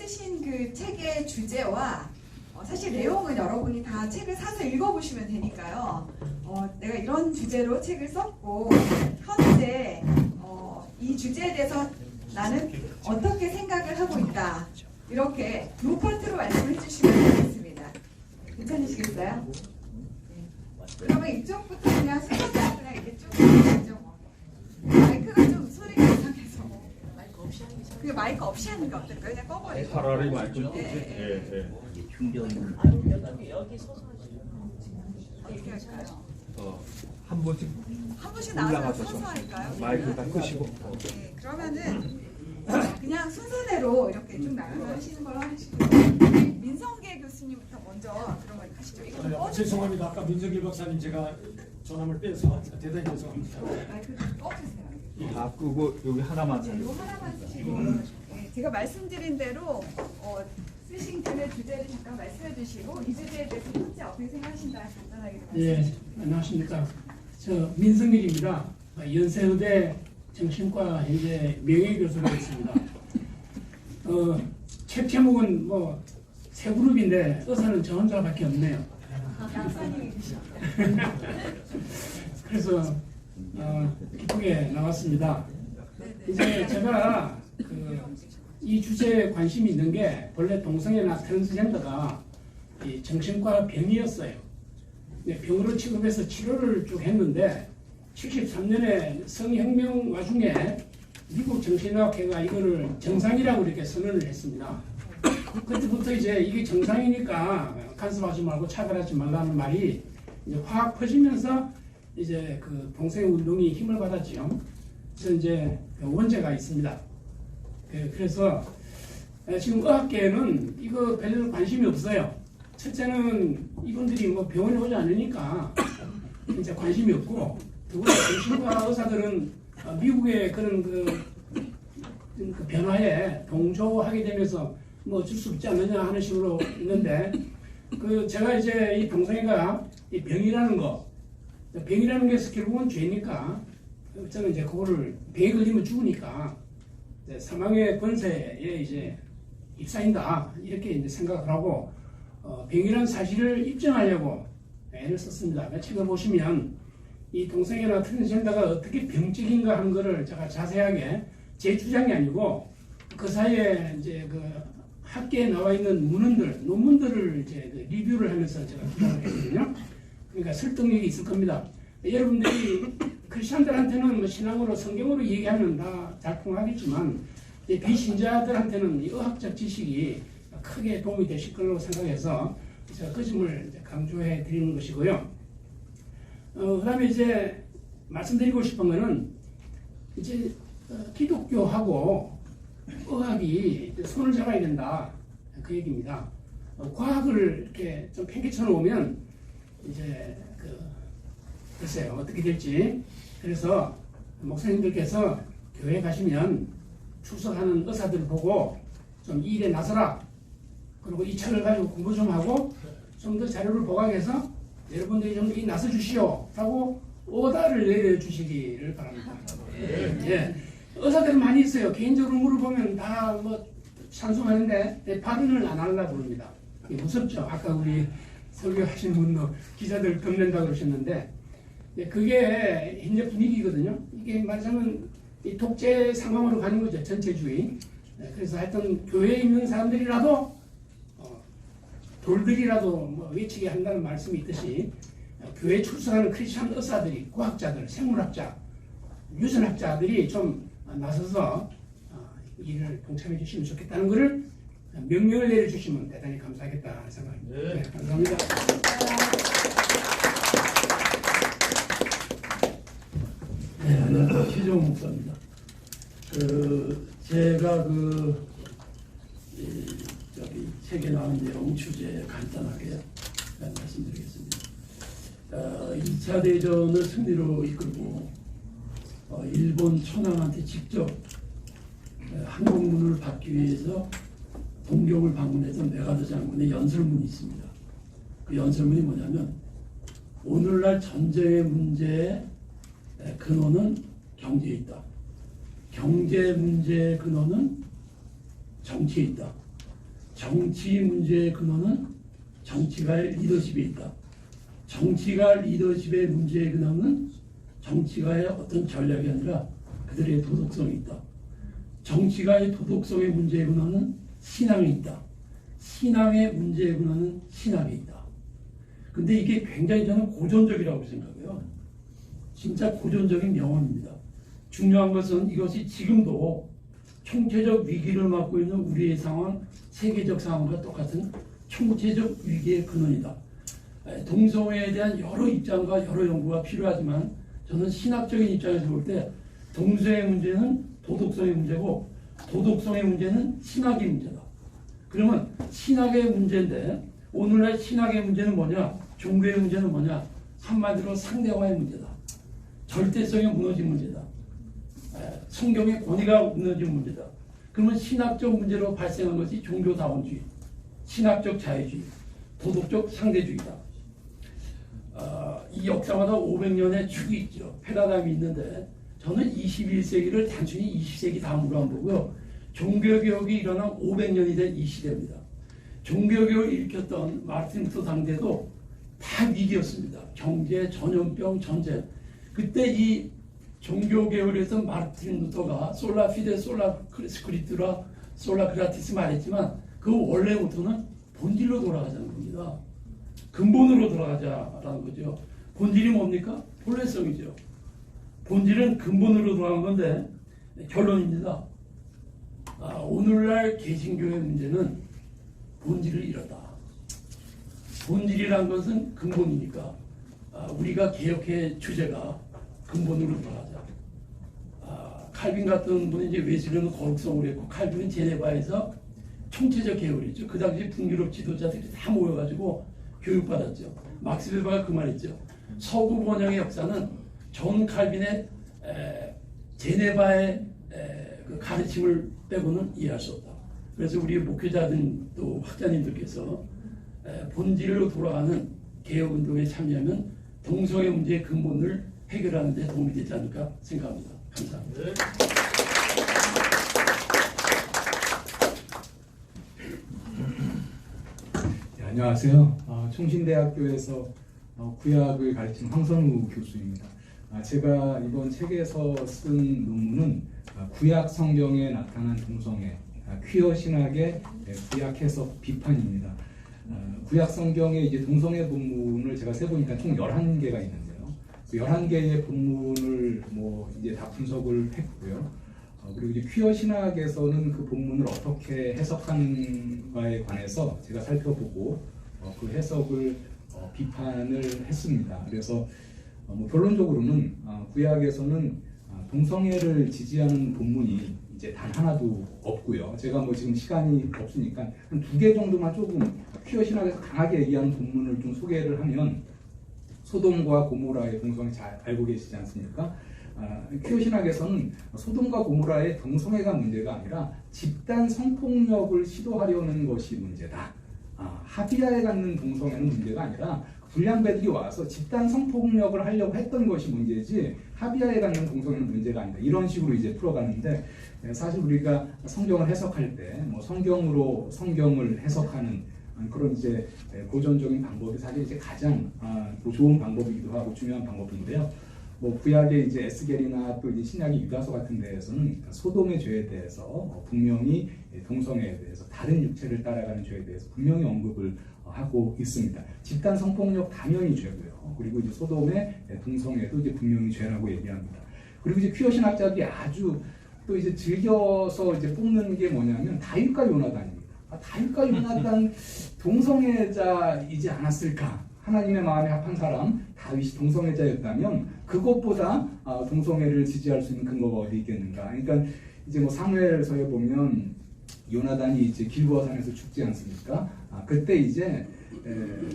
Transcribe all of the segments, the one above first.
쓰신 그 책의 주제와 사실 내용은 여러분이 다 책을 사서 읽어보시면 되니까요. 내가 이런 주제로 책을 썼고 현재 이 주제에 대해서 나는 어떻게 생각을 하고 있다. 이렇게 두 파트로 말씀해 주시면 되겠습니다. 괜찮으시겠어요? 네. 그러면 이쪽부터 그냥 순서대로 그냥 이렇게 쭉 가죠. 마이크가 좀 소리가 이상해서 마이크 없이 하는 게 어떨까요? 그냥 꺼버리고 차라리 마이크 여기 서서 어떻게 할까요? 한 번씩 한 분씩 나와서 올라가셔서 서서 할까요? 마이크 다 끄시고. 네, 그러면은 그냥 순서대로 이렇게 쭉 나가서 하시는 걸로 하시고 민성계 교수님부터 먼저 그런 걸 하시죠. 이거 죄송합니다. 아까 민석일 박사님 제가 전함을 빼서 대단히 죄송합니다. 마이크 좀 꺼주세요. 다 끄고 여기 하나만 네, 이거 하나만 쓰시고 네, 제가 말씀드린 대로 쓰신 글의 주제를 잠깐 말씀해 주시고 이 주제에 대해서 현재 어떻게 생각하신다 간단하게 말씀해 예, 주시죠. 안녕하십니까. 저 민성일입니다. 연세의대 정신과 현재 명예교수로 있습니다. 책 제목은 뭐 세 그룹인데 의사는 저 혼자밖에 없네요. 약사님이 계시죠. 그래서 기쁘게 나왔습니다. 이제 제가 이 주제에 관심이 있는 게 본래 동성애나 트랜스젠더가 이 정신과 병이었어요. 병으로 취급해서 치료를 쭉 했는데 73년에 성혁명 와중에 미국 정신의학회가 이거를 정상이라고 이렇게 선언을 했습니다. 그때부터 이제 이게 정상이니까 간섭하지 말고 차별하지 말라는 말이 이제 확 퍼지면서 이제 그 동성애 운동이 힘을 받았죠. 그래서 이제 원죄가 있습니다. 그래서 지금 의학계에는 이거 별로 관심이 없어요. 첫째는 이분들이 뭐 병원에 오지 않으니까 진짜 관심이 없고, 두 번째 정신과 의사들은 미국의 그런 그 변화에 동조하게 되면서 뭐 어쩔 수 없지 않느냐 하는 식으로 있는데, 제가 이제 이 동성애가 이 병이라는 거, 병이라는 게 결국은 죄니까 저는 이제 그거를 병에 걸리면 죽으니까 이제 사망의 권세에 이제 입사인다 이렇게 이제 생각을 하고 병이라는 사실을 입증하려고 애를 썼습니다. 책을 보시면 이 동성애나 트랜스젠더가 어떻게 병적인가 하는 거를 제가 자세하게 제 주장이 아니고 그 사이에 이제 그 학계에 나와 있는 논문들을 이제 리뷰를 하면서 제가 주장을 했거든요. 그러니까 설득력이 있을 겁니다. 여러분들이 크리스천들한테는 뭐 신앙으로 성경으로 얘기하면 다 잘 통하겠지만 비신자들한테는 이 의학적 지식이 크게 도움이 되실 거라고 생각해서 제가 그 점을 강조해 드리는 것이고요. 그다음에 이제 말씀드리고 싶은 거는 이제 기독교하고 의학이 손을 잡아야 된다 그 얘기입니다. 과학을 이렇게 좀 팽개쳐 놓으면 이제 글쎄요 어떻게 될지. 그래서 목사님들께서 교회 가시면 출석하는 의사들 보고 좀 이 일에 나서라. 그리고 이 책을 가지고 공부 좀 하고 좀 더 자료를 보강해서 여러분들이 좀 이 나서 주시오 라고 오다를 내려주시기를 바랍니다. 예. 의사들은 많이 있어요. 개인적으로 물어보면 다 뭐 찬송하는데 발언을 안 하려고 그럽니다. 무섭죠. 아까 우리 설교하신 분도 기자들 겁낸다고 그러셨는데 그게 현재 분위기거든요. 이게 말하자면 이 독재 상황으로 가는 거죠. 전체주의. 그래서 하여튼 교회에 있는 사람들이라도 돌들이라도 뭐 외치게 한다는 말씀이 있듯이 교회에 출석하는 크리스천 의사들이, 과학자들, 생물학자, 유전학자들이 좀 나서서 일을 동참해 주시면 좋겠다는 것을 명령을 내려주시면 대단히 감사하겠다 생각합니다. 네, 감사합니다. 네, 안녕하세요. 최종 목사입니다. 제가 책에 나온 내용 주제 간단하게 말씀드리겠습니다. 2차 대전을 승리로 이끌고 일본 천황한테 직접 항공문을 받기 위해서 동경을 방문했던 메가더 장군의 연설문이 있습니다. 그 연설문이 뭐냐면 오늘날 전쟁의 문제의 근원은 경제에 있다. 경제 문제의 근원은 정치에 있다. 정치 문제의 근원은 정치가의 리더십에 있다. 정치가 리더십의 문제의 근원은 정치가의 어떤 전략이 아니라 그들의 도덕성이 있다. 정치가의 도덕성의 문제의 근원은 신앙에 있다. 신앙의 문제의 근원은 신학에 있다. 근데 이게 굉장히 저는 고전적이라고 생각해요. 진짜 고전적인 명언입니다. 중요한 것은 이것이 지금도 총체적 위기를 맞고 있는 우리의 상황, 세계적 상황과 똑같은 총체적 위기의 근원이다. 동성애에 대한 여러 입장과 여러 연구가 필요하지만 저는 신학적인 입장에서 볼 때 동성애 문제는 도덕성의 문제고 도덕성의 문제는 신학의 문제다. 그러면 신학의 문제인데 오늘날 신학의 문제는 뭐냐? 종교의 문제는 뭐냐? 한마디로 상대화의 문제다. 절대성이 무너진 문제다. 성경의 권위가 무너진 문제다. 그러면 신학적 문제로 발생한 것이 종교다원주의, 신학적 자유주의, 도덕적 상대주의다. 이 역사마다 500년의 축이 있죠. 패러다임이 있는데 저는 21세기를 단순히 20세기 다음으로 안 보고요. 종교개혁이 일어난 500년이 된 이 시대입니다. 종교개혁을 일으켰던 마르틴 루터 당대도 다 위기였습니다. 경제, 전염병, 전쟁. 그때 이 종교개혁을 해서 마르틴 루터가 솔라 피데 솔라 스크립투라 솔라 그라티스 말했지만 그 원래 모토는 본질로 돌아가자는 겁니다. 근본으로 돌아가자라는 거죠. 본질이 뭡니까? 본래성이죠. 본질은 근본으로 돌아간 건데 결론입니다. 오늘날 개신교의 문제는 본질을 잃었다. 본질이란 것은 근본이니까 우리가 개혁의 주제가 근본으로 돌아가자. 칼빈 같은 분이 이제 웨슬리는 거룩성을 했고 칼빈은 제네바에서 총체적 개혁을 했죠. 그 당시 북유럽 지도자들이 다 모여가지고 교육받았죠. 막스 베버가 그 말했죠. 서구 번영의 역사는 존 칼빈의 제네바의 그 가르침을 빼고는 이해할 수 없다. 그래서 우리 목회자들 또 학자님들께서 본질로 돌아가는 개혁운동에 참여하면 동성애 문제의 근본을 해결하는 데 도움이 되지 않을까 생각합니다. 감사합니다. 네, 안녕하세요. 총신대학교에서 구약을 가르치는 황선우 교수입니다. 제가 이번 책에서 쓴 논문은 구약 성경에 나타난 동성애, 퀴어 신학의 구약 해석 비판입니다. 구약 성경에 이제 동성애 본문을 제가 세보니까 총 11개가 있는데요. 그 11개의 본문을 이제 다 분석을 했고요. 그리고 이제 퀴어 신학에서는 그 본문을 어떻게 해석하는가에 관해서 제가 살펴보고 그 해석을 비판을 했습니다. 그래서 결론적으로는 구약에서는 동성애를 지지하는 본문이 이제 단 하나도 없고요. 제가 지금 시간이 없으니까 한 2개 정도만 조금 퀴어 신학에서 강하게 얘기하는 본문을 좀 소개를 하면 소돔과 고모라의 동성애 잘 알고 계시지 않습니까? 퀴어 신학에서는 소돔과 고모라의 동성애가 문제가 아니라 집단 성폭력을 시도하려는 것이 문제다. 합의하에 갖는 동성애는 문제가 아니라 불량배들이 와서 집단 성폭력을 하려고 했던 것이 문제지 합의하에 갖는 동성애는 문제가 아니다. 이런 식으로 이제 풀어가는데 사실 우리가 성경을 해석할 때 성경으로 성경을 해석하는 그런 이제 고전적인 방법이 사실 이제 가장 좋은 방법이기도 하고 중요한 방법인데요. 구약의 이제 에스겔이나 또 이제 신약의 유다서 같은 데에서는 소돔의 죄에 대해서 분명히 동성애에 대해서 다른 육체를 따라가는 죄에 대해서 분명히 언급을 하고 있습니다. 집단 성폭력 당연히 죄고요. 그리고 이제 소돔의 동성애도 이제 분명히 죄라고 얘기합니다. 그리고 이제 퀴어 신학자들이 아주 또 이제 즐겨서 이제 뽑는 게 뭐냐면 다윗과 요나단입니다. 다윗과 요나단 동성애자이지 않았을까? 하나님의 마음에 합한 사람 다윗이 동성애자였다면 그것보다 동성애를 지지할 수 있는 근거가 어디 있겠는가? 그러니까 이제 사무엘서에 보면 요나단이 이제 길보아 산에서 죽지 않습니까? 그때 이제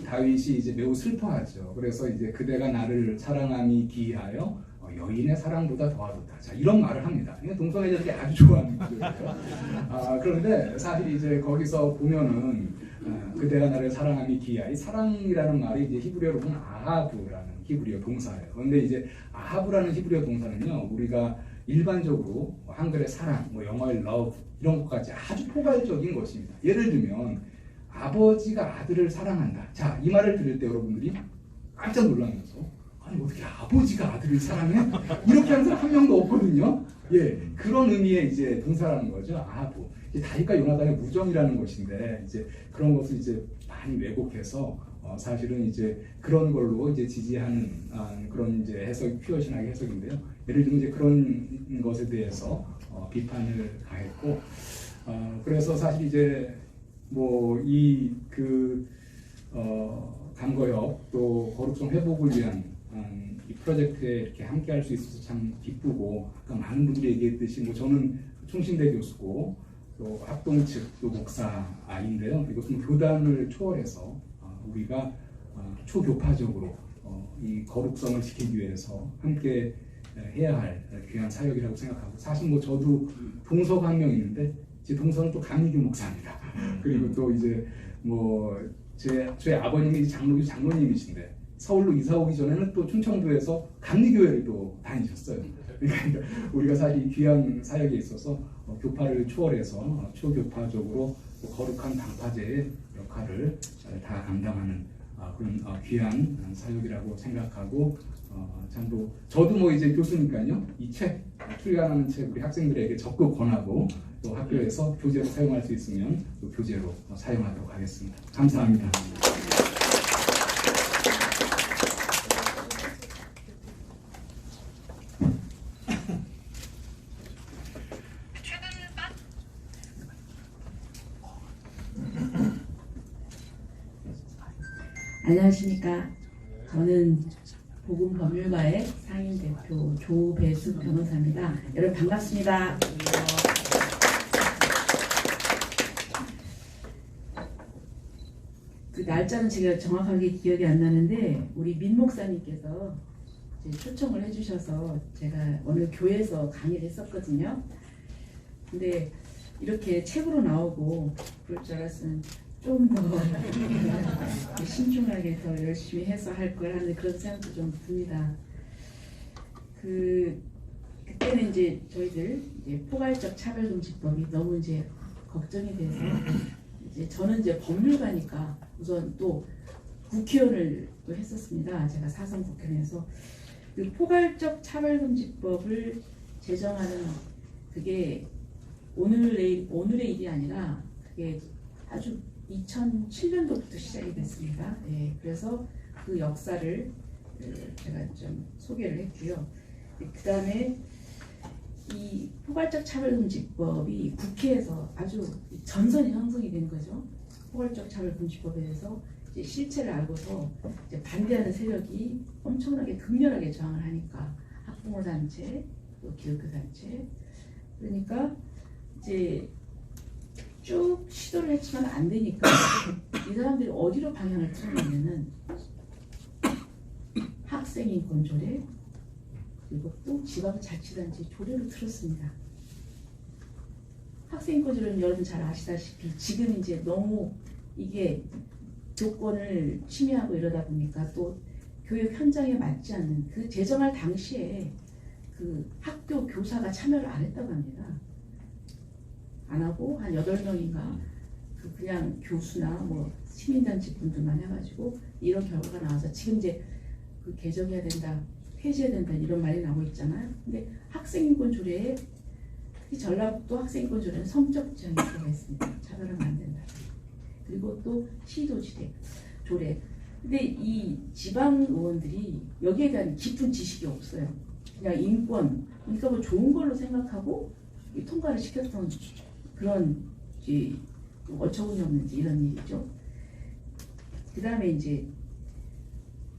다윗이 이제 매우 슬퍼하죠. 그래서 이제 그대가 나를 사랑함이 기이하여 여인의 사랑보다 더하도다. 자, 이런 말을 합니다. 동성애자들이 아주 좋아하는 거예요. 그런데 사실 이제 거기서 보면은 그대가 나를 사랑함이 기이하. 이 사랑이라는 말이 이제 히브리어로 보면 아하브라는 히브리어 동사예요. 그런데 이제 아하브라는 히브리어 동사는요, 우리가 일반적으로 한글의 사랑, 뭐 영어의 love 이런 것까지 아주 포괄적인 것입니다. 예를 들면 아버지가 아들을 사랑한다. 자, 이 말을 들을 때 여러분들이 깜짝 놀라면서 아니 어떻게 아버지가 아들을 사랑해? 이렇게 하는 사람 한 명도 없거든요. 예, 그런 의미의 이제 동사라는 거죠. 아부. 다윗과 요나단의 무정이라는 것인데 이제 그런 것을 이제 많이 왜곡해서 사실은 이제 그런 걸로 이제 지지하는 그런 이제 해석, 퓨어 신학의 해석인데요. 예를 들면 이제 그런 것에 대해서 비판을 가했고, 그래서 사실 이제 뭐 이 그 감거역 또 거룩성 회복을 위한 이 프로젝트에 이렇게 함께할 수 있어서 참 기쁘고, 아까 많은 분들이 얘기했듯이 뭐 저는 충신대 교수고 또 합동 측 또 목사인데요. 이것은 교단을 초월해서 우리가 초교파적으로 이 거룩성을 지키기 위해서 함께 해야 할 귀한 사역이라고 생각하고, 사실 뭐 저도 동서가 한 명 있는데 제 동서는 또 강민규 목사입니다. 그리고 또 이제 뭐 제 아버님이 장로교 장로님이신데 서울로 이사 오기 전에는 또 충청도에서 감리교회를 또 다니셨어요. 그러니까 우리가 사실 귀한 사역에 있어서 교파를 초월해서 초교파적으로 거룩한 당파제의 역할을 다 감당하는 그런 귀한 사역이라고 생각하고, 참도 저도 뭐 이제 교수니까요, 이 책 출간하는 책 우리 학생들에게 적극 권하고 또 학교에서 교재로 사용할 수 있으면 또 교재로 사용하도록 하겠습니다. 감사합니다. 안녕하십니까. 저는 복음법률가의 상임대표 조배수 변호사입니다. 여러분 반갑습니다. 그 날짜는 제가 정확하게 기억이 안 나는데 우리 민 목사님께서 이제 초청을 해주셔서 제가 오늘 교회에서 강의를 했었거든요. 근데 이렇게 책으로 나오고 그럴 줄 알았으면 좀 더 신중하게 더 열심히 해서 할 걸 하는 그런 생각도 좀 듭니다. 그때는 이제 저희들 이제 포괄적 차별금지법이 너무 이제 걱정이 돼서 이제 저는 이제 법률가니까 우선 또 국회의원을 또 했었습니다. 제가 사선 국회의원에서 그 포괄적 차별금지법을 제정하는 그게 오늘의 일이 아니라 그게 아주 2007년도부터 시작이 됐습니다. 예, 그래서 그 역사를 제가 좀 소개를 했고요. 그 다음에 이 포괄적 차별금지법이 국회에서 아주 전선이 형성이 된 거죠. 포괄적 차별금지법에 대해서 이제 실체를 알고서 이제 반대하는 세력이 엄청나게 극렬하게 저항을 하니까 학부모 단체, 또 기독교 단체, 그러니까 이제 쭉 시도를 했지만 안 되니까 이 사람들이 어디로 방향을 틀었냐면은 학생인권 조례, 그리고 또 지방자치단체 조례로 틀었습니다. 학생인권 조례는 여러분 잘 아시다시피 지금 이제 너무 이게 교권을 침해하고 이러다 보니까 또 교육 현장에 맞지 않는, 그 제정할 당시에 그 학교 교사가 참여를 안 했다고 합니다. 안 하고 한 8명인가 그냥 교수나 뭐 시민단체 분들만 해가지고 이런 결과가 나와서 지금 이제 그 개정해야 된다, 폐지해야 된다 이런 말이 나오고 있잖아요. 근데 학생인권 조례에, 특히 전라북도 학생인권 조례는 성적 지향이 들어가 있습니다. 차별하면 안 된다. 그리고 또 시도지대 조례. 근데 이 지방 의원들이 여기에 대한 깊은 지식이 없어요. 그냥 인권, 그러니까 뭐 좋은 걸로 생각하고 통과를 시켰던 그런 이제 어처구니 없는 이런 일이죠. 그 다음에 이제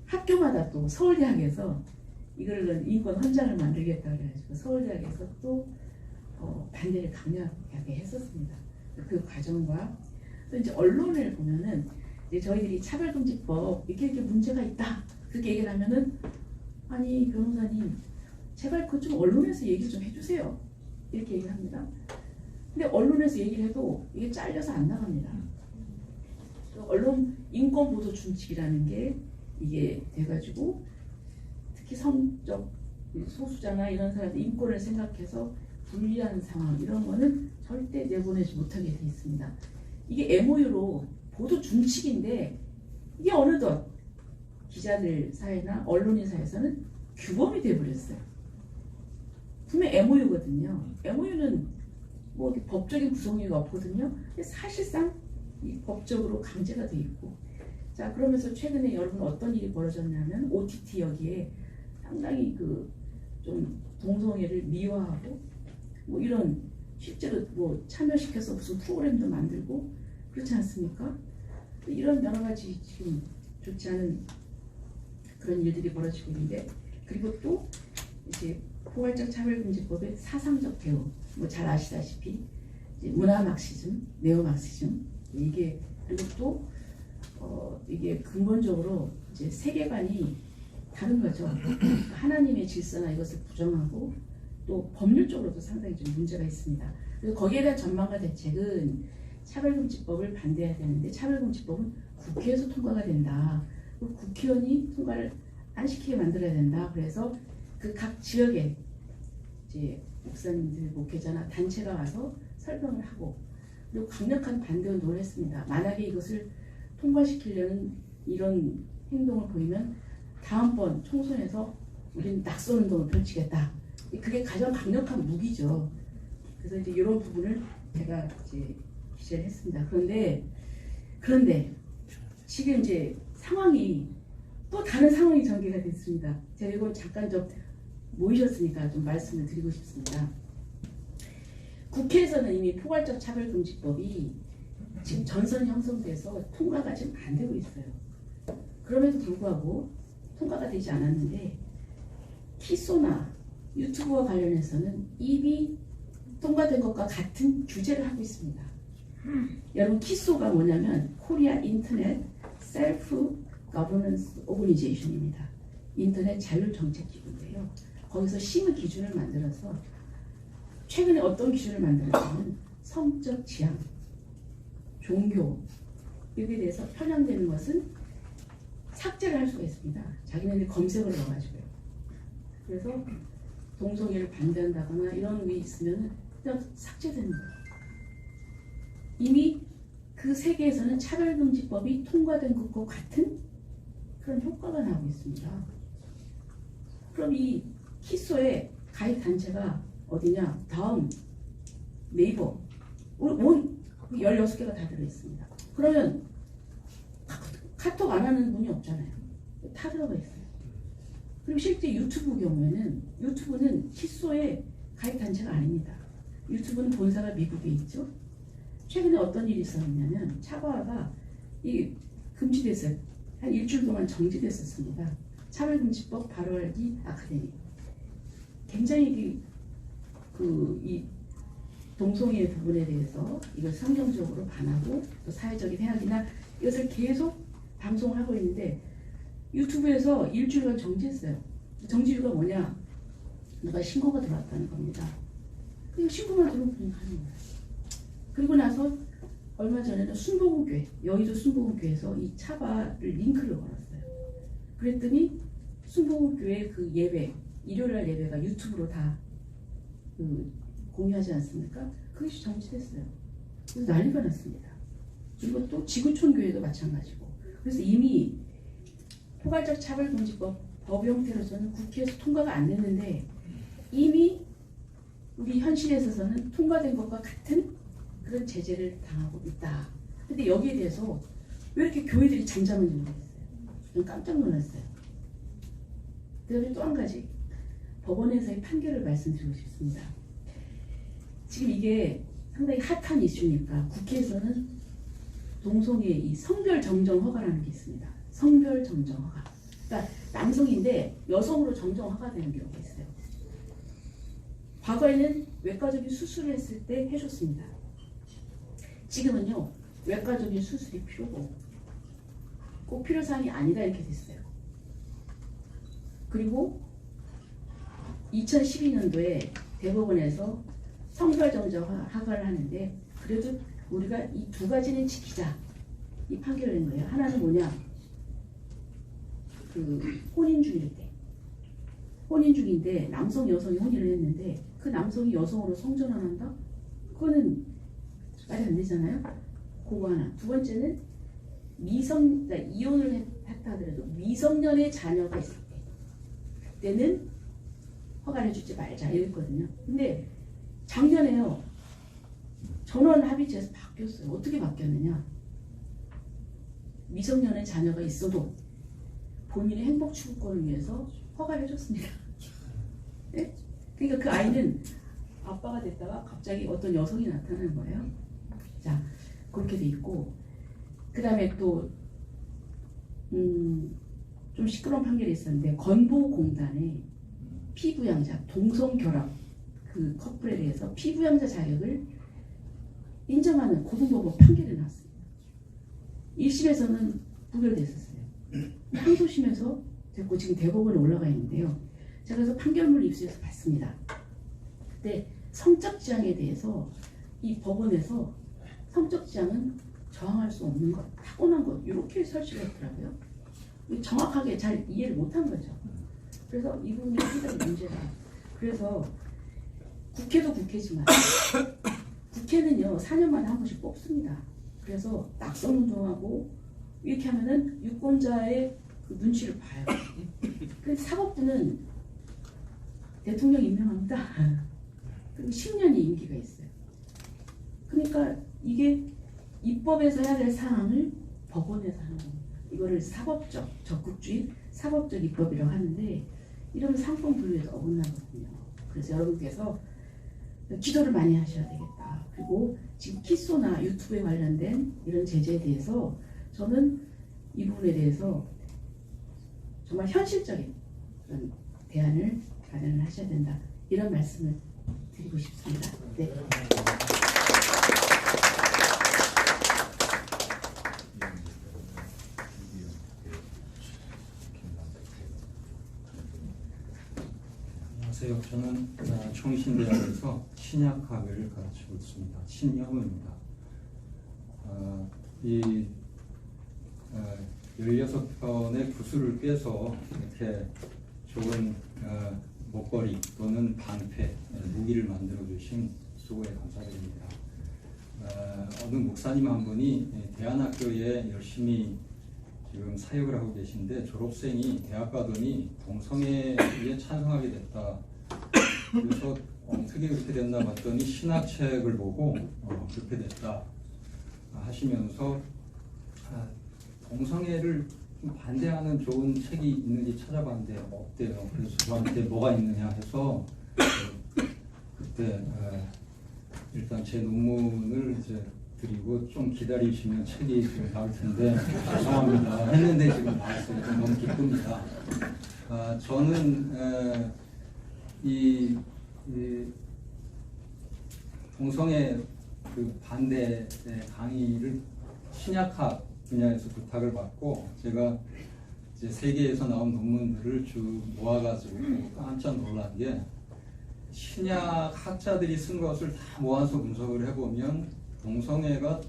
학교마다 또 서울대학에서 이거를 인권 헌장을 만들겠다 그래가지고 서울대학에서 또 반대를 강력하게 했었습니다. 그 과정과 또 이제 언론을 보면은 이제 저희들이 차별금지법 이렇게 문제가 있다 그렇게 얘기를 하면은 아니 변호사님 제발 그거 좀 언론에서 얘기 좀 해주세요 이렇게 얘기를 합니다. 근데 언론에서 얘기를 해도 이게 잘려서 안 나갑니다. 언론 인권보도 준칙이라는 게 이게 돼가지고 특히 성적 소수자나 이런 사람들 인권을 생각해서 불리한 상황 이런 거는 절대 내보내지 못하게 돼 있습니다. 이게 MOU로 보도 중칙인데 이게 어느덧 기자들 사이나 언론인 사이에서는 규범이 돼버렸어요. 분명 MOU거든요. MOU는 뭐 법적인 구성력이 없거든요. 근데 사실상 이 법적으로 강제가 돼 있고. 자, 그러면서 최근에 여러분 어떤 일이 벌어졌냐면 OTT 여기에 상당히 그 좀 동성애를 미화하고 뭐 이런 실제로 뭐 참여시켜서 무슨 프로그램도 만들고 그렇지 않습니까? 이런 여러 가지 지금 좋지 않은 그런 일들이 벌어지고 있는데, 그리고 또 이제 포괄적 차별금지법의 사상적 대우, 뭐 잘 아시다시피 이제 문화 막시즘, 네오 막시즘 이게, 그리고 또 이게 근본적으로 이제 세계관이 다른 거죠. 하나님의 질서나 이것을 부정하고 또 법률적으로도 상당히 좀 문제가 있습니다. 그래서 거기에 대한 전망과 대책은 차별금지법을 반대해야 되는데 차별금지법은 국회에서 통과가 된다. 국회의원이 통과를 안 시키게 만들어야 된다. 그래서 그 각 지역에 이제 목사님들, 목회자나 단체가 와서 설명을 하고 그리고 강력한 반대 운동을 했습니다. 만약에 이것을 통과시키려는 이런 행동을 보이면 다음번 총선에서 우리는 낙선 운동을 펼치겠다. 그게 가장 강력한 무기죠. 그래서 이제 이런 부분을 제가 이제 기재를 했습니다. 그런데 지금 이제 상황이 또 다른 상황이 전개가 됐습니다. 제가 이걸 잠깐 좀 모이셨으니까 좀 말씀을 드리고 싶습니다. 국회에서는 이미 포괄적 차별금지법이 지금 전선 형성돼서 통과가 지금 안 되고 있어요. 그럼에도 불구하고 통과가 되지 않았는데 키소나 유튜브와 관련해서는 이미 통과된 것과 같은 규제를 하고 있습니다. 여러분 키소가 뭐냐면 코리아 인터넷 셀프 거버넌스 오거니제이션입니다. 인터넷 자율정책기구인데요. 거기서 심의 기준을 만들어서 최근에 어떤 기준을 만들었냐면 성적 지향, 종교 여기에 대해서 편향되는 것은 삭제를 할 수가 있습니다. 자기네들이 검색을 넣어가지고요. 그래서 동성애를 반대한다거나 이런 게 있으면 그냥 삭제되는 거예요. 이미 그 세계에서는 차별금지법이 통과된 것과 같은 그런 효과가 나오고 있습니다. 그럼 이 키소의 가입 단체가 어디냐? 다음 네이버 온 16개가 다 들어있습니다. 그러면 카톡 안 하는 분이 없잖아요. 다 들어가 있어요. 그리고 실제 유튜브 경우에는 유튜브는 키소의 가입 단체가 아닙니다. 유튜브는 본사가 미국에 있죠. 최근에 어떤 일이 있었냐면 차과가 이 금지됐어요. 한 일주일 동안 정지됐었습니다. 차별금지법 바로알기 아카데미. 굉장히 이 동성애 부분에 대해서 이걸 성경적으로 반하고 또 사회적인 해악이나 이것을 계속 방송을 하고 있는데 유튜브에서 일주일간 정지했어요. 정지 이유가 뭐냐? 누가 신고가 들어왔다는 겁니다. 그리고 신고만 들어오면 그냥 하는 거예요. 그리고 나서 얼마 전에는 순복음교회, 여의도 순복음교회에서 이 차바를 링크를 걸었어요. 그랬더니 순복음교회 그 예배, 일요일날 예배가 유튜브로 다 공유하지 않습니까? 그것이 정지됐어요. 그래서 난리가 났습니다. 그리고 또 지구촌 교회도 마찬가지고. 그래서 이미 포괄적 차별금지법 법 형태로서는 국회에서 통과가 안 됐는데 이미 우리 현실에 있어서는 통과된 것과 같은 그런 제재를 당하고 있다. 근데 여기에 대해서 왜 이렇게 교회들이 잠잠한지 모르겠어요. 저는 깜짝 놀랐어요. 그다음에 또 한 가지 법원에서의 판결을 말씀드리고 싶습니다. 지금 이게 상당히 핫한 이슈니까 국회에서는 동성애 이 성별 정정 허가라는 게 있습니다. 성별 정정 허가. 그러니까 남성인데 여성으로 정정 허가되는 경우가 있어요. 과거에는 외과적인 수술을 했을 때 해줬습니다. 지금은요 외과적인 수술이 필요고 꼭 필요사항이 아니다 이렇게 됐어요. 그리고 2012년도에 대법원에서 성별 정정 허가를 하는데 그래도 우리가 이 두 가지는 지키자 이 판결을 낸 거예요. 하나는 뭐냐? 그 혼인 중일 때 혼인 중인데 남성 여성이 혼인을 했는데 그 남성이 여성으로 성전환한다? 그거는 말이 안 되잖아요. 그거 하나. 두 번째는 그러니까 이혼을 했다 하더라도 미성년의 자녀가 있을 때 그때는 허가를 주지 말자 이랬거든요. 근데 작년에요. 전원 합의체에서 바뀌었어요. 어떻게 바뀌었느냐? 미성년의 자녀가 있어도 본인의 행복 추구권을 위해서 허가를 해줬습니다. 네? 그러니까 그 아이는 아빠가 됐다가 갑자기 어떤 여성이 나타나는 거예요. 자, 그렇게 돼 있고, 그 다음에 또 좀 시끄러운 판결이 있었는데 건보공단에 피부양자 동성결합 그 커플에 대해서 피부양자 자격을 인정하는 고등법원 판결이 나왔습니다. 1심에서는 부결됐었어요. 항소심에서 됐고 지금 대법원에 올라가 있는데요. 제가 그래서 판결문을 입수해서 봤습니다. 그때 성적 지향에 대해서 이 법원에서 성적 지향은 저항할 수 없는 것, 타고난 것 이렇게 설치를 했더라고요. 정확하게 잘 이해를 못한 거죠. 그래서 이 부분이 상당히 문제다. 그래서 국회도 국회지만 국회는요 4년마다 한 번씩 뽑습니다. 그래서 낙선운동하고 이렇게 하면은 유권자의 그 눈치를 봐요. 그래서 사법부는 대통령 임명합니다. 그리고 10년이 임기가 있어요. 그러니까 이게 입법에서 해야 될 사항을 법원에서 하는 겁니다. 이거를 사법적, 적극주의, 사법적 입법이라고 하는데 이러면 상권 분류에서 어긋나거든요. 그래서 여러분께서 기도를 많이 하셔야 되겠다. 그리고 지금 키소나 유튜브에 관련된 이런 제재에 대해서 저는 이 부분에 대해서 정말 현실적인 그런 대안을 마련을 하셔야 된다. 이런 말씀을 드리고 싶습니다. 네. 안녕하세요. 저는 총신대학에서 신약학을 가르치고 있습니다. 신영우입니다. 이 16편의 구슬을 꿰서 이렇게 좋은 목걸이 또는 방패, 무기를 만들어 주신 수고에 감사드립니다. 어느 목사님 한 분이 대안학교에 열심히 지금 사역을 하고 계신데 졸업생이 대학 가더니 동성애에 찬성하게 됐다. 그래서 어떻게 그렇게 됐나 봤더니 신학책을 보고 그렇게 됐다 하시면서 동성애를 좀 반대하는 좋은 책이 있는지 찾아봤는데 없대요. 그래서 저한테 뭐가 있느냐 해서 그때 일단 제 논문을 이제 드리고 좀 기다리시면 책이 지금 나올 텐데 죄송합니다 했는데 지금 나왔어요. 너무 기쁩니다. 저는 이 동성애 그 반대 강의를 신약학 분야에서 부탁을 받고 제가 이제 세계에서 나온 논문들을 쭉 모아가지고 깜짝 놀란 게 신약 학자들이 쓴 것을 다 모아서 분석을 해보면 동성애가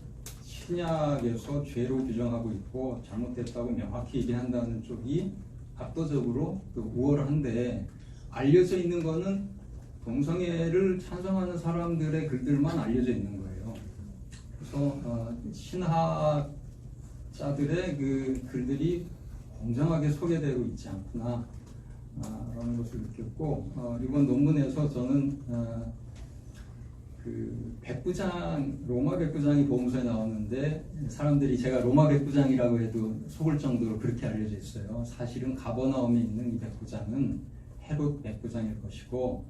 신약에서 죄로 규정하고 있고 잘못됐다고 명확히 얘기한다는 쪽이 압도적으로 우월한데 알려져 있는 거는 동성애를 찬성하는 사람들의 글들만 알려져 있는 거예요. 그래서 신학자들의 그 글들이 공정하게 소개되고 있지 않구나 라는 것을 느꼈고 이번 논문에서 저는 그 백부장, 로마 백부장이 보험서에 나오는데 사람들이 제가 로마 백부장이라고 해도 속을 정도로 그렇게 알려져 있어요. 사실은 가버나움에 있는 이 백부장은 헤롯 백부장일 것이고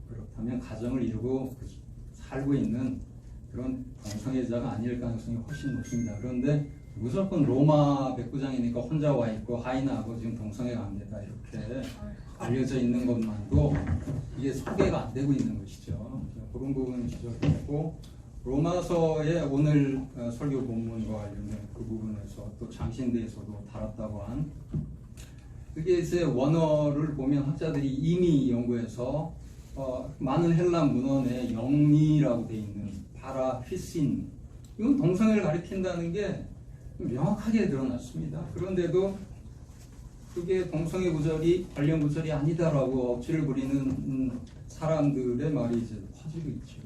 그렇다면 가정을 이루고 살고 있는 그런 동성애자가 아닐 가능성이 훨씬 높습니다. 그런데 무조건 로마 백부장이니까 혼자 와 있고 하인하고 지금 동성애가 안 된다 이렇게 알려져 있는 것만도 이게 소개가 안 되고 있는 것이죠. 그런 부분을 지적했고 로마서의 오늘 설교 본문과 관련된 그 부분에서 또 장신대에서도 다뤘다고 한 그게 이제 원어를 보면 학자들이 이미 연구해서 많은 헬란 문헌에 영리라고 돼 있는 파라피신 이건 동성애를 가리킨다는 게 명확하게 드러났습니다. 그런데도 그게 동성애 구절이 관련 구절이 아니다라고 억지를 부리는 사람들의 말이 이제 퍼지고 있죠.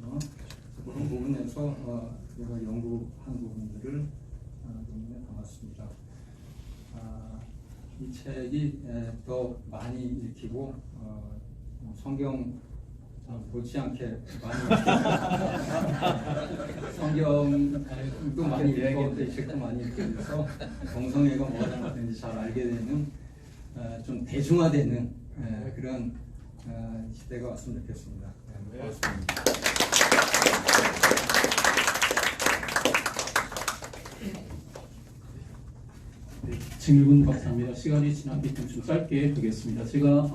그런 부분에서 제가 연구한 부분들을 논문에 담았습니다. 이 책이 더 많이 읽히고 성경 못지않게 많이 성경도 많이 읽고 이 책도 많이 읽으면서 동성애가 뭐라는 건지 잘 알게 되는 좀 대중화되는 그런 시대가 왔으면 좋겠습니다. 고맙습니다. 정일군 박사입니다. 시간이 지나기 때문에 좀 짧게 하겠습니다. 제가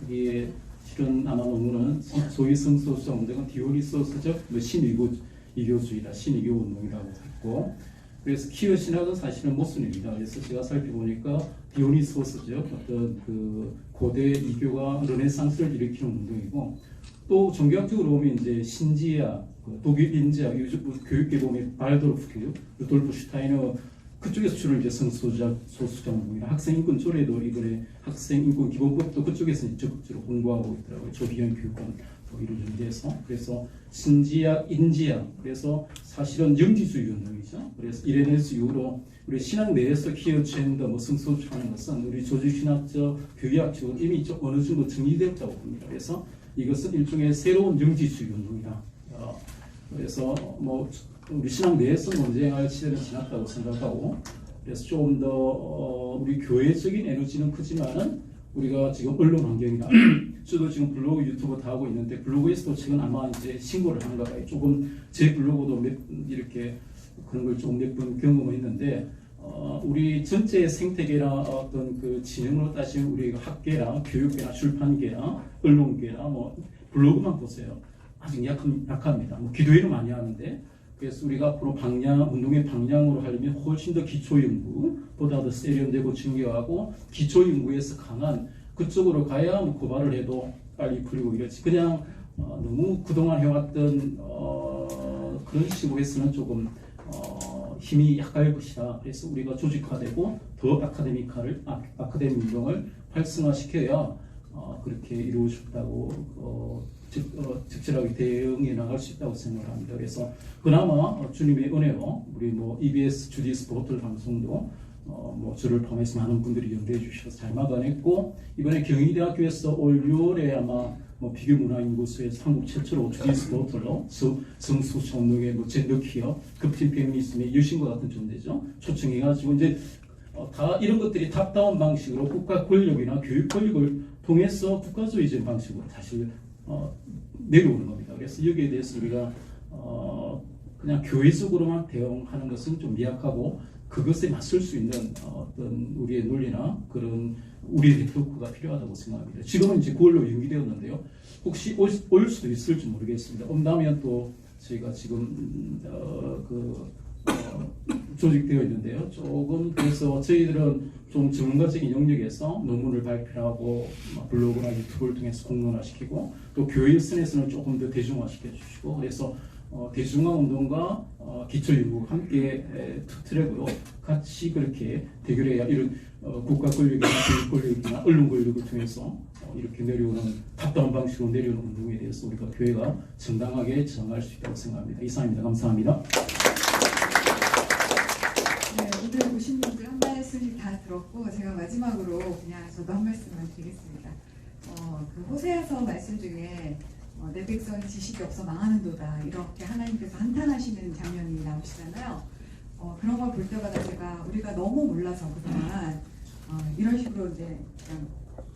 여기에 실은 아마 논문은 소위 성소수자 운동은 디오니소스적 신이교주의다, 신이교 운동이라고 했고, 그래서 키어 신학은 사실은 모순입니다. 그래서 제가 살펴보니까 디오니소스적 어떤 그 고대 이교가 르네상스를 일으키는 운동이고, 또 종교학적으로 보면 이제 신지학, 독일 인지학, 교육계 보면 발도르프 교육, 루돌프 슈타이너 그쪽에서 주로 이제 성소수자 운동이나 학생 인권 조례도 이번에 학생 인권 기본법도 그쪽에서 적극적으로 공부하고 있더라고요. 조기현 교육관 이루어진 데서. 그래서 신지학, 인지학, 그래서 사실은 영지주의 운동이죠. 그래서 이래네스 이후로 우리 신학 내에서 키어 젠더, 성소수자 하는 것은 우리 조직신학적, 교육학적으로 이미 좀 어느 정도 정리되었다고 봅니다. 그래서 이것은 일종의 새로운 영지주의 운동이다. 그래서 우리 신학 내에서 논쟁할 시대는 지났다고 생각하고, 그래서 좀 더 우리 교회적인 에너지는 크지만은 우리가 지금 언론 환경이나 저도 지금 블로그 유튜브 다 하고 있는데 블로그에서도 지금 아마 이제 신고를 하는가 봐요. 조금 제 블로그도 이렇게 그런 걸 좀 몇 번 경험했는데 우리 전체 생태계나 어떤 그 진영으로 따지면 우리 학계나 교육계나 출판계나 언론계나 블로그만 보세요. 아직 약합니다. 기도회는 많이 하는데, 그래서 우리가 앞으로 운동의 방향으로 하려면 훨씬 더 기초연구보다 더 세련되고 중요하고, 기초연구에서 강한 그쪽으로 가야 고발을 해도 빨리 풀리고 이렇지. 그냥 너무 그동안 해왔던 그런 식으로 해서는 조금 힘이 약할 것이다. 그래서 우리가 조직화되고 더 아카데믹 운동을 활성화시켜야 그렇게 이루어졌다고 적절하게 대응해 나갈 수 있다고 생각합니다. 그래서 그나마 주님의 은혜로 우리 EBS 주디스 보틀 방송도 저를 포함해서 많은 분들이 연대해 주셔서 잘 막아냈고, 이번에 경희대학교에서 올 6월에 아마 비교문화연구소에서 한국 최초로 주디스 보틀로 성소수자 운동의 젠더 퀴어, 급진 페미니즘의 여신과 같은 존재죠. 초청해가지고 이제 다 이런 것들이 탑다운 방식으로 국가 권력이나 교육 권력을 통해서 국가주의적 방식으로 사실 내려오는 겁니다. 그래서 여기에 대해서 우리가 그냥 교회적으로만 대응하는 것은 좀 미약하고, 그것에 맞설 수 있는 어떤 우리의 논리나 그런 우리의 네트워크가 필요하다고 생각합니다. 지금은 이제 9월로 연기되었는데요. 혹시 올 수도 있을지 모르겠습니다. 온다면 또 저희가 지금 조직되어 있는데요. 조금 그래서 저희들은 좀 전문가적인 영역에서 논문을 발표하고 블로그나 유튜브를 통해서 공론화시키고, 또 교회 선에서는 조금 더 대중화시켜 주시고, 그래서 대중화 운동과 기초연구 함께 트랙으로 같이 그렇게 대결해야 이런 국가 권력이나 교육 권력이나 언론 권력을 통해서 이렇게 내려오는 탑다운 방식으로 내려오는 운동에 대해서 우리가 교회가 정당하게 저항할 수 있다고 생각합니다. 이상입니다. 감사합니다. 네, 오늘 보신 분들 한 말씀씩 다 들었고, 제가 마지막으로 그냥 저도 한 말씀만 드리겠습니다. 그 호세아서 말씀 중에 내 백성이 지식이 없어 망하는도다, 이렇게 하나님께서 한탄하시는 장면이 나오시잖아요. 그런 걸 볼 때마다 우리가 너무 몰라서 그동안 이런 식으로 이제 그냥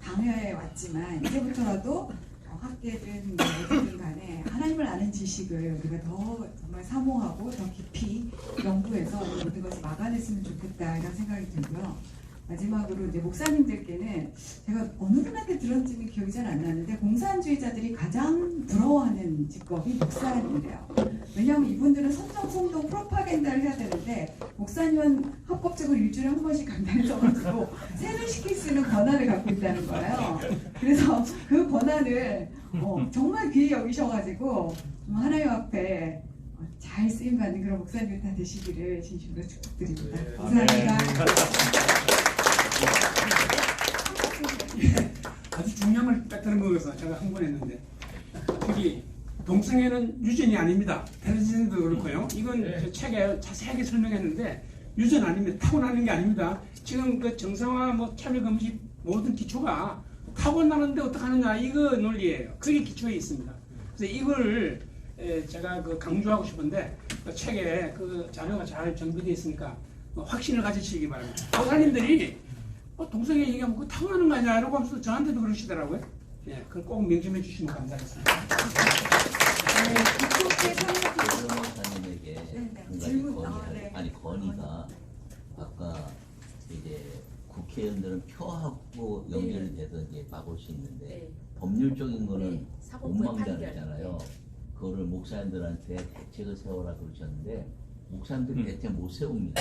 당해 왔지만, 이제부터라도 학계든 어디든 간에 하나님을 아는 지식을 우리가 더 정말 사모하고 더 깊이 연구해서 모든 것을 막아냈으면 좋겠다, 이런 생각이 들고요. 마지막으로 이제 목사님들께는 제가 어느 분한테 들었는지는 기억이 잘 안 나는데, 공산주의자들이 가장 부러워하는 직업이 목사님이래요. 왜냐하면 이분들은 선정성동 프로파간다를 해야 되는데, 목사님은 합법적으로 일주일에 한 번씩 강단을 써가지고 세뇌시킬 수 있는 권한을 갖고 있다는 거예요. 그래서 그 권한을 정말 귀히 여기셔가지고 하나님 앞에 잘 쓰임받는 그런 목사님들 다 되시기를 진심으로 축복드립니다. 감사합니다. 아주 중요한 걸 빼뜨려 먹어서 제가 흥분했는데 특히 동성애는 유전이 아닙니다. 테러지즘도 그렇고요. 이건 저 책에 자세하게 설명했는데 유전 아닙니다. 타고나는 게 아닙니다. 지금 그 정상화 뭐 차별금지 모든 기초가 타고나는데 어떡하느냐 이거 논리예요. 그게 기초에 있습니다. 그래서 이걸 제가 그 강조하고 싶은데 그 책에 그 자료가 잘 정비되어 있으니까 확신을 가지시기 바랍니다. 박사님들이 동성애 얘기하면 그거 타고나는 거 아니야? 이러고 하면서 저한테도 그러시더라고요. 예, 그걸 꼭 명심해 주시면 감사하겠습니다. 변호사님에게 한 가지 질문, 건의를 아니 건의가 아까 이제 국회의원들은 표하고 연결이 되던 게 막을 수 있는데 네. 법률적인 거는 네, 못 사법부의 막잖아요. 그거를 목사님들한테 대책을 세워라 그러셨는데 목사님들이 대책 못 세웁니다.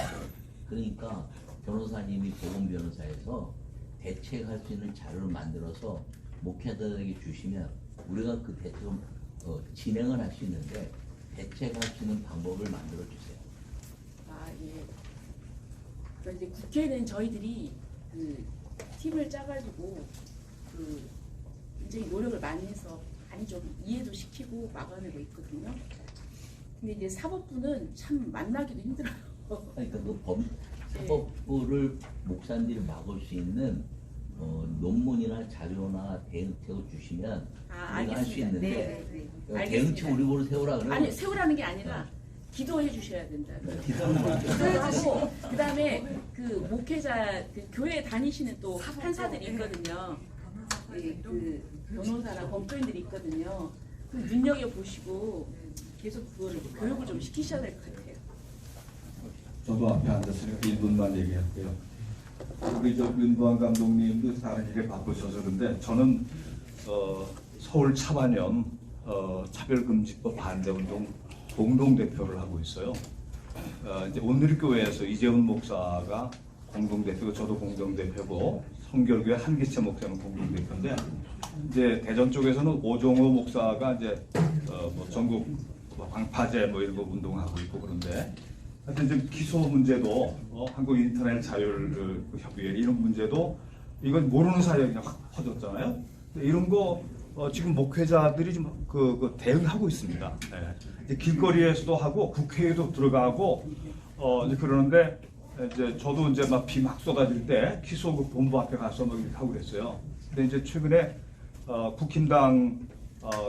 그러니까 변호사님이 보건 변호사에서 대책할 수 있는 자료를 만들어서 목회자들에게 주시면 우리가 그 대책을 진행을 할 수 있는데 대책할 수 있는 방법을 만들어 주세요. 아 예. 그러니까 이제 국회는 저희들이 그 팀을 짜가지고 그 굉장히 노력을 많이 해서 많이 좀 이해도 시키고 막아내고 있거든요. 근데 이제 사법부는 참 만나기도 힘들어요. 그러니까 그 사법부를 목사님들이 막을 수 있는 논문이나 자료나 대응책을 주시면 우리가 할 수 있는데 네. 대응책 우리 보고 세우라 그러면 아니 세우라는 게 아니라 기도해 주셔야 된다. 기도는 그래가지고 그다음에 그 목회자 그 교회 다니시는 또 판사들이 있거든요. 그 변호사나 법조인들이 있거든요. 그 눈여겨 보시고 계속 그걸 교육을 좀 시키셔야 될 것 같아요. 저도 앞에 앉아서 1분만 얘기할게요. 우리 저 윤보한 감독님도 다른 일에 바쁘셔서 그런데 저는 서울 차반염 차별금지법 반대운동 공동대표를 하고 있어요. 이제 온누리교회에서 이재훈 목사가 공동대표고 저도 공동대표고 성결교회 한기채 목사는 공동대표인데 이제 대전 쪽에서는 오종호 목사가 이제 뭐 전국 방파제 뭐 이런 거 운동하고 있고 그런데 하여튼 지금 기소 문제도 한국 인터넷 자율 협의회 이런 문제도 이건 모르는 사이에 그냥 확 퍼졌잖아요. 이런 거 지금 목회자들이 좀 그 대응하고 있습니다. 네. 이제 길거리에서도 하고 국회에도 들어가고 이제 그러는데 이제 저도 이제 막 비 막 쏟아질 때 기소국 본부 앞에 가서 막 이렇게 하고 그랬어요. 근데 이제 최근에 국힘당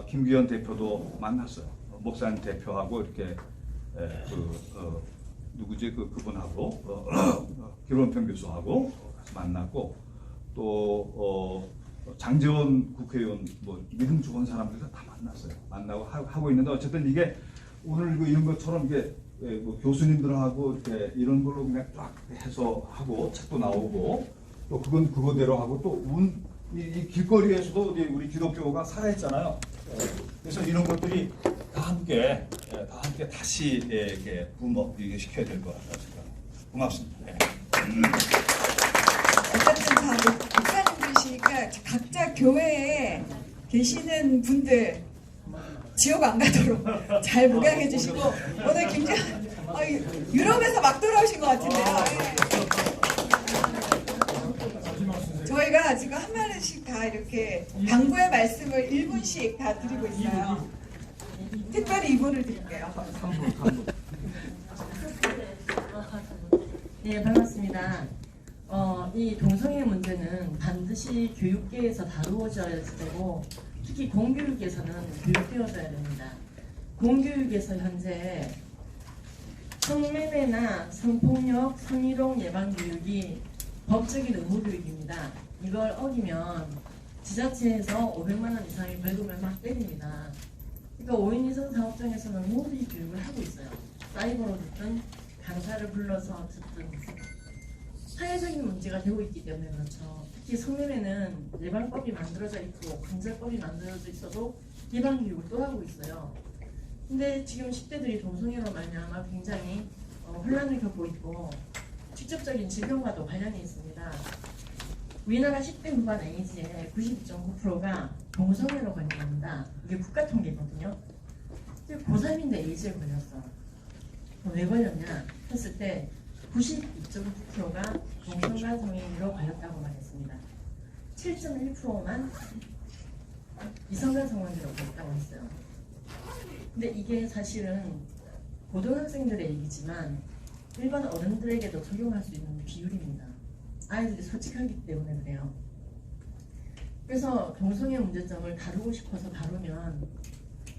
김기현 대표도 만났어요. 목사님 대표하고 이렇게 누구지 그분하고 김원평 교수하고 같이 만났고 또 장재원 국회의원 뭐 믿음 좋은 사람들도 다 만났어요. 만나고 하고 있는데 어쨌든 이게 오늘 이런 것처럼 이게 뭐 교수님들하고 이렇게 이런 걸로 그냥 쫙 해서 하고 책도 나오고 또 그건 그거대로 하고 또 이 길거리에서도 우리 기독교가 살아있잖아요. 그래서 이런 것들이 다 함께 다시 이렇게 붐업 시켜야 될 것 같다는 생각. 고맙습니다. 네. 어쨌든 다 목사님들이시니까 각자 교회에 계시는 분들 지옥 안 가도록 잘 목양해 주시고 오늘 굉장히 유럽에서 막 돌아오신 것 같은데요. 저희가 지금 한 마디씩 다 이렇게 당부의 말씀을 1분씩 다 드리고 있어요. 특별히 2분을 드릴게요. 네, 반갑습니다. 이 동성애 문제는 반드시 교육계에서 다루어져야 되고 특히 공교육에서는 교육되어져야 됩니다. 공교육에서 현재 성매매나 성폭력, 성희롱 예방 교육이 법적인 의무 교육입니다. 이걸 어기면 지자체에서 500만 원 이상의 벌금을 막 때립니다. 그러니까 5인 이상 사업장에서는 모두 이 교육을 하고 있어요. 사이버로 듣든 강사를 불러서 듣든 사회적인 문제가 되고 있기 때문에 그렇죠. 특히 성매매는 예방법이 만들어져 있고 강제법이 만들어져 있어도 예방 교육을 또 하고 있어요. 근데 지금 10대들이 동성애로 말미암아 굉장히 혼란을 겪고 있고 직접적인 질병과도 관련이 있습니다. 우리나라 10대 후반 에이즈의 92.9%가 동성애로 걸립니다. 이게 국가 통계거든요. 고3인데 에이즈에 걸렸어. 왜 걸렸냐 했을 때 92.9%가 동성간 성인으로 걸렸다고 말했습니다. 7.1%만 이성간 성관계를 없다고 했어요. 근데 이게 사실은 고등학생들의 얘기지만 일반 어른들에게도 적용할 수 있는 비율입니다. 아이들이 솔직하기 때문에 그래요. 그래서 동성애 문제점을 다루고 싶어서 다루면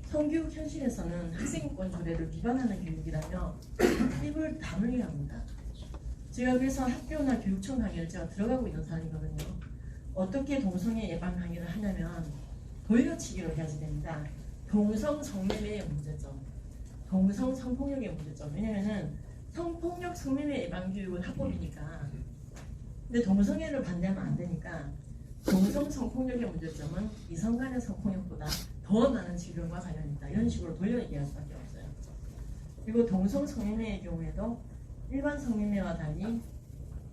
성교육 현실에서는 학생인권 조례를 위반하는 교육이라며 입을 다물게 합니다. 제가 그래서 학교나 교육청 강의를 제가 들어가고 있는 사람이거든요. 어떻게 동성애 예방 강의를 하냐면 돌려치기로 해야지 됩니다. 동성 성매매의 문제점, 동성 성폭력의 문제점. 왜냐면은 성폭력 성매매 예방 교육은 합법이니까. 근데 동성애를 반대하면 안 되니까 동성 성폭력의 문제점은 이성 간의 성폭력보다 더 많은 질병과 관련이 있다. 이런 식으로 돌려 얘기할 수밖에 없어요. 그리고 동성 성매매의 경우에도 일반 성매매와 달리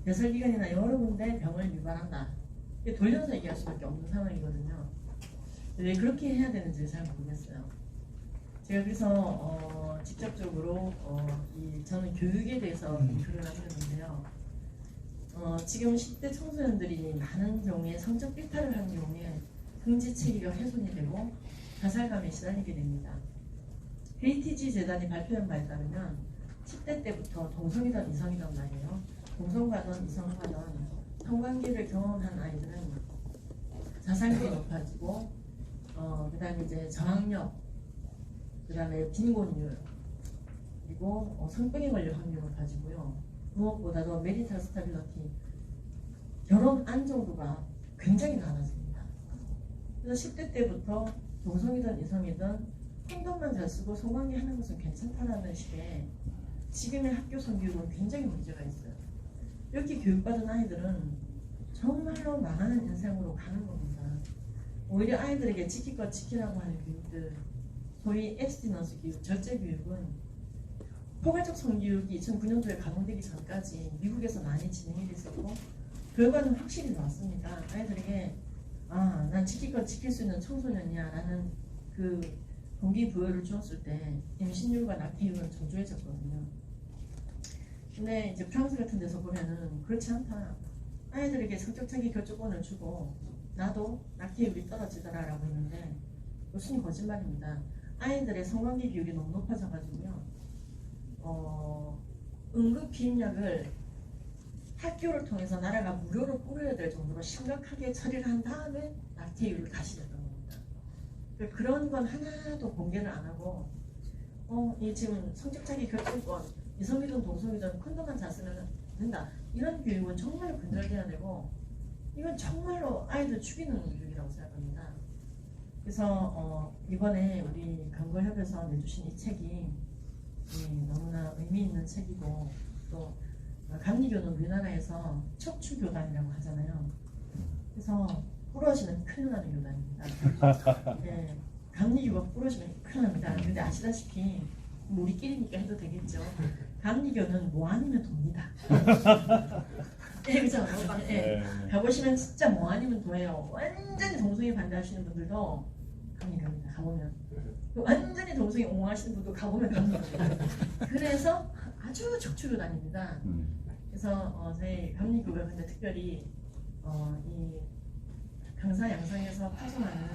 배설기관이나 여러 군데 병을 유발한다. 이게 돌려서 얘기할 수밖에 없는 상황이거든요. 왜 그렇게 해야 되는지 잘 모르겠어요. 제가 그래서 직접적으로 저는 교육에 대해서 글을 남겼는데요. 지금 10대 청소년들이 많은 경우에 성적 일탈을 하는 경우에 긍지 체계가 훼손이 되고 자살감에 시달리게 됩니다. 헤이티지 재단이 발표한 바에 따르면 10대 때부터 동성이든 이성이든 말이에요. 동성과든 이성과든 성관계를 경험한 아이들은 자살률이 높아지고 그다음에 이제 저항력, 그다음에 빈곤율, 그리고 성병에 걸릴 확률이 높아지고요. 무엇보다도 메리탈 스타빌리티, 결혼 안정도가 굉장히 낮아집니다. 그래서 10대 때부터 동성이든 이성이든 콘돔만 잘 쓰고 성관계 하는 것은 괜찮다라는 식의 지금의 학교 성교육은 굉장히 문제가 있어요. 이렇게 교육받은 아이들은 정말로 망하는 인생으로 가는 겁니다. 오히려 아이들에게 지킬 것 지키라고 하는 교육들, 소위 앱스티넌스 교육, 절제 교육은 포괄적 성교육이 2009년도에 가동되기 전까지 미국에서 많이 진행이 됐었고 결과는 확실히 나왔습니다. 아이들에게 난 지킬 것 지킬 수 있는 청소년이야 라는 그 동기부여를 주었을 때 임신율과 낙태율은 저조해졌거든요. 근데 이제 프랑스 같은 데서 보면은 그렇지 않다. 아이들에게 성적차기 결정권을 주고 나도 낙태율이 떨어지더라 라고 했는데 무슨 거짓말입니다. 아이들의 성관계 비율이 너무 높아져가지고요. 응급 비임약을 학교를 통해서 나라가 무료로 뿌려야 될 정도로 심각하게 처리를 한 다음에 낙태율을 다시 냈던 겁니다. 그런 건 하나도 공개를 안 하고 이 지금 성적차기 결정권 이성이든 동성이든 콘돔만 잘 쓰면 된다. 이런 교육은 정말 근절돼야 되고 이건 정말로 아이들 죽이는 교육이라고 생각합니다. 그래서 이번에 우리 강걸협에서 내주신 이 책이 너무나 의미 있는 책이고 또 감리교는 우리나라에서 척추교단이라고 하잖아요. 그래서 부러지면 큰일 나는 교단입니다. 네, 감리교가 부러지면 큰일 납니다. 근데 아시다시피 우리끼리니까 해도 되겠죠. 감리교는 뭐 아니면 돕니다. 예, 그죠? 예, 가보시면 진짜 뭐 아니면 도예요. 완전히 동성애 반대하시는 분들도 감리교입니다. 가보면. 완전히 동성애 옹호하시는 분도 가보면 감리교입니다. 그래서 아주 척추교단입니다. 그래서 저희 감리교가 근데 특별히 이 강사 양성에서 파송하는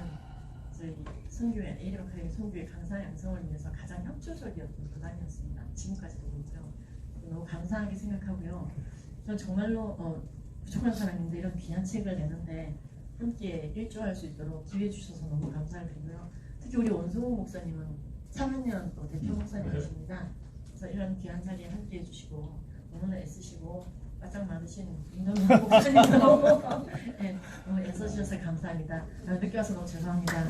저희 선교회 에이리박 카데미 선교회 강사 양성을 위해서 가장 협조적이었던 교단이었습니다. 지금까지도 그렇죠. 너무 감사하게 생각하고요. 전 정말로 부족한 사람인데 이런 귀한 책을 내는데 함께 일조할 수 있도록 기회 주셔서 너무 감사드리고요. 특히 우리 원성우 목사님은 3학년 또 대표 목사님이십니다. 그래서 이런 귀한 자리에 함께 해주시고 너무나 애쓰시고 바짝 많으신 윤동현 목사님도 네, 너무 애써주셔서 감사합니다. 늦게 와서 너무 죄송합니다.